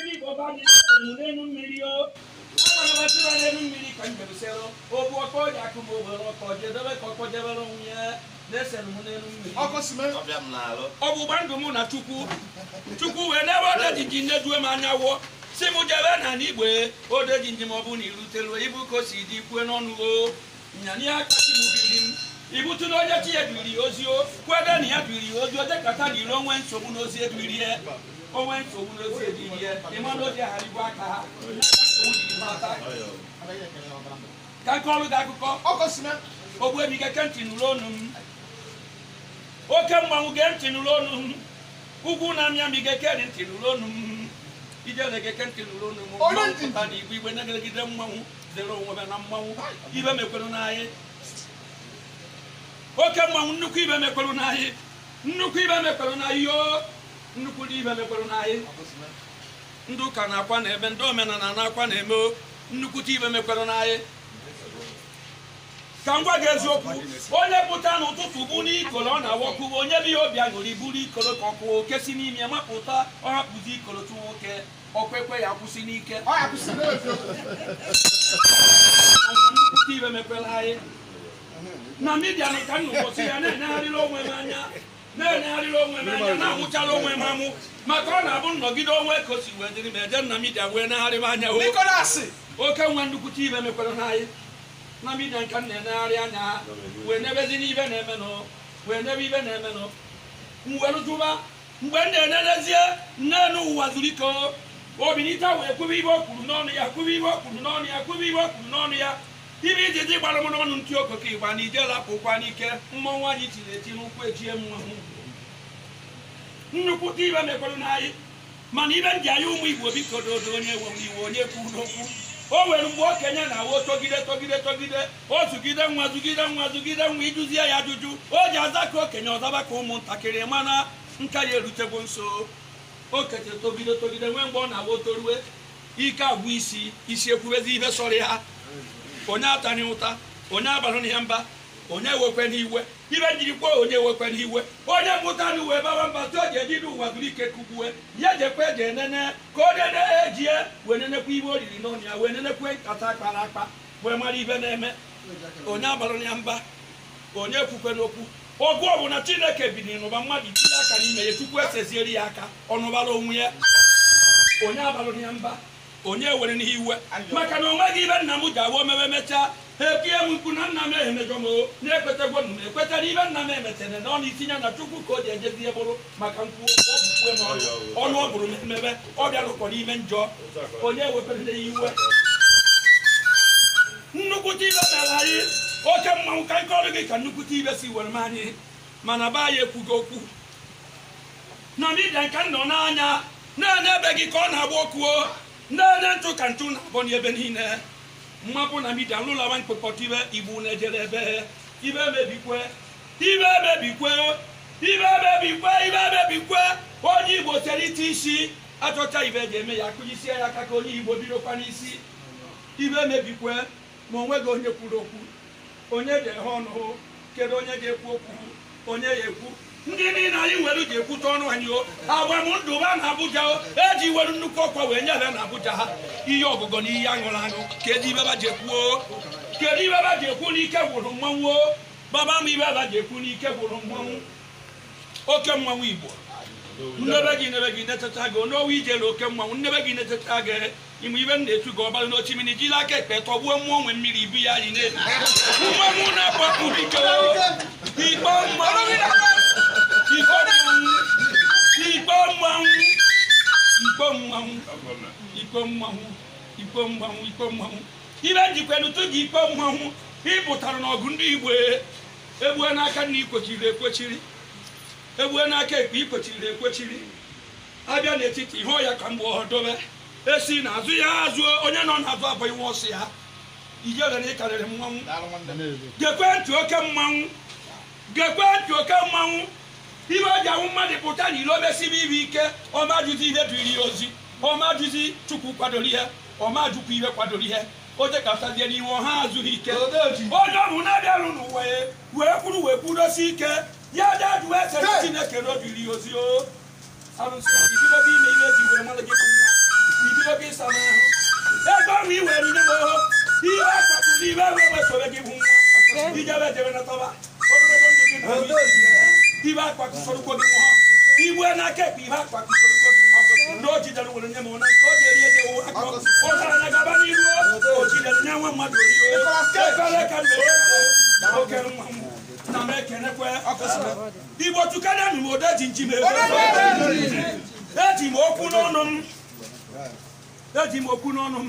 Maybe Bobani, Milio. I want to let him really come to sell. Oh, what for Yakubo or for Javaronia. There's a moon. Oh, Bangumuna Tuku, whenever that is in the Duemana. Semo Javana Niwe, or the Jinjimobuni, Lutel, Ibuko City, Puenon, Nyania Kasimu, Ibutu no Yati Ozio, whether Niatu, the Catani, long went so Munosia Duria, or went so Munosia Duria, the Manoja Haribaka, can call it Akuko, Okosman, or when you get in Lonum. Okam get in Lonum, Ugunamia Migaka in Lonum. We were never get them one, the wrong woman, even a colonai. Okam Nukiba Mecolonai, Nukiba Mecolonai, Nukudiva Mecolonai, Ndukanakwan, Ebendomen and Anakwanemo, Nukutiva Mecolonai. Kangwa Gazoku, Ole Butano to Buni, Colonna, Waku, Onebio, Biagoli, Budi, Colocco, Cassini, Yamaputa, or Budi, Colotuke. Okwe ya kusinike aya kusinike kutiva mepelai na media no kanu kosia na ari lo mwemanya na ari lo mwemanya na mucha lo mwemamu makona bu no gido we kosi we ndiri meje na media we na ari banya o Nicolas o kan wandu kutiva mepelai na media kan na ari anya we ne bezini be na emeno we ne bi be na emeno mwelu tuba mwende na lezie nanu wazuliko Obinita we kubibo kunoni ya kubibo kunoni ya kubibo kunoni ya ibi jiji balomo no ntioko ke bani jela pokwani ke mmonwa ji tileti no ku ejie mwahu nnuku tiba me kolonai mani be ndia yu mu igbo bi kododo onye wo iwo onye ku noku o were mbo Kenya na wo togide o zugide nwa iduzia ya juju o ji azaka Kenya ozaba ka umu ntakiri mana nka ya erutego nso o kete togide nwe na wotorue ike agwu isi ekwubezi ibe sori ha onye atani uta onye abalụ ni mba onye wekwe n'iwe ibe jiri kwa onye wekwe n'iwe onye mutani we baba mba to je didu wa glike kubuwe ya je kwe je nene ko dede ejie wenene ku ibe oriri no nya wenene kwe kata akpara akpa we mari ibe na-eme onye abalụ ni mba onye kwukwe n'okwu ogu obu na Chineke bi ni no ba mmadu ti aka ni me Chukwu esezieri ya aka onubala onwe ya onye abalụ ni mba onye were ni iwe maka na onwe gi ibe nna mu jawo mememecha ekie mu ku na nna me emejomo na ekwetegwo nu ekweta ni ibe nna me emetene na oni tinya na Chukwu ko je je die buru maka nku obukwe no onu oburu mebe obia lo ko ni ime njo onye wepere ni iwe nnuku ti ibe melai oke mmanwụ ka nke ọrụ gị ka nnukwu ibe si were manyị mana ba ya ekwugo okwu na midia nke nọ n'anya na-ene ebe gị ka ọ na-agba okuo na-ene ntụ ka ntụ na-abụ n'ebe niile mmapụ na midia nlụlawa mkpekọta ibe igbu na-ejere ebe ibe mebikwe onye Igbo tere ite isi achọcha ibe eji eme ya akụjisie ya aka ka onye Igbo birokwa n'isi ibe mebikwe ma onwe gị onye kwuru okwu onye je hono kedo onye je ekwu okwu onye ya ekwu ndị niile anyị nwere ji ekwute ọnụ anyị o agwa m ndụ ba na Abuja o eji were nnukwu ọkwa wee nye ha na Abuja ha ihe ọgụgọ na ihe aṅụrụ aṅụ kedu ibe ba ji ekwu kedu ibe ba ji ekwu n'ike gwụrụ mmanwụ o baba m ibe ba ji ekwu n'ike gwụrụ mmanwụ oke mmanwụ Igbo nnebe gị neteta gị n'owe ijele oke mmanwụ nnebe gị neteta gị ime ibe na-etu gị ọbalụ n'ochimiri jiri aka ekpe tọgbuo mmụọ nwe mmiri ibu ya anyị na-ebi mmanwụ na-akpọpụ dike ikpo mmanwụ ibe njikwenutu gị ikpo mmanwụ ịpụtara n'ọgụ ndị Igbo egbue n'aka na ikwochiri egbue n'aka ekpe ikwochiri abịa n'etiti ihe ọya ka mgbe ọdobe esi na azụ ya azụ onye nọ n'azụ abụ iwe ọsị ya ijere na ịkarịrị mmanwụ gekwe ntị oke mmanwụ ibe ọja awụ mmadụ pụta na ilo mesibe ibe ike ọmajuzi ihe dụiri ozi ọmajuzi Chukwu kwadoro ihe ọmajukwu ibe kwadoro ihe oje kasazie n'iwe ọha azụghị ike onye ọbụ na-abịarụ n'ụwa wee kwudosi ike ya dajụ ese Chineke n'odiri ozi o arụsị ibido gị ime ihe eji wee mara gị bụ nwa Ijabe jebe na toba. Iba kwa kisoro ko bi mo. Ibu na ke bi ba kwa kisoro ko bi mo. No ji dalu wona nyemo na ko de ri de wo akọ. O sa na gaba ni ru o ji dalu nyanwa ma do ri o. E kale kan be. O ke mu. Na me kene kwa akoso. Ibo tukana mi mo da jinji me. E ji mo ku no no. E ji mo ku no no.